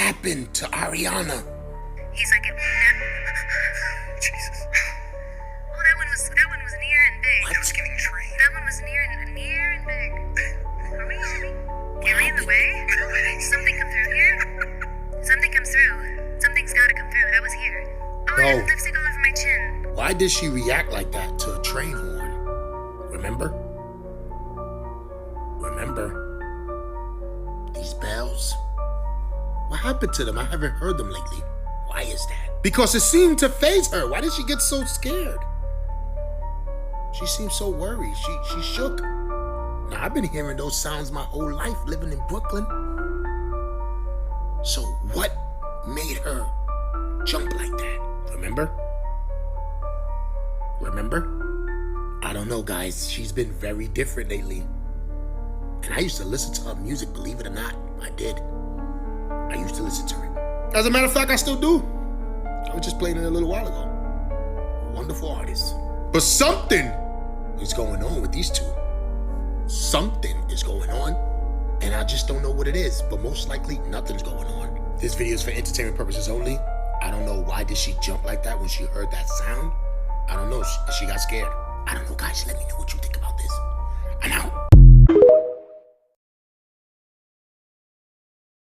happened to Ariana? He's like, Jesus. Oh, that one was near and big. What? I was getting trained. That one was near and big. Are we in the way? Something come through here? Something comes through. Something's gotta come through. That was here. Oh, I No. have lipstick all over my chin. Why did she react like that to a train horn? Remember? These bells? What happened to them? I haven't heard them lately. Why is that? Because it seemed to faze her. Why did she get so scared? She seemed so worried. She shook. Now, I've been hearing those sounds my whole life living in Brooklyn. So what made her jump like that? Remember? I don't know, guys. She's been very different lately. And I used to listen to her music, believe it or not. I did. I used to listen to her. As a matter of fact, I still do. I was just playing it a little while ago. A wonderful artist. But something is going on with these two. Something is going on, and I just don't know what it is. But most likely, nothing's going on. This video is for entertainment purposes only. I don't know why did she jump like that when she heard that sound. I don't know. She got scared. I don't know, guys. Let me know what you think about this. I'm out.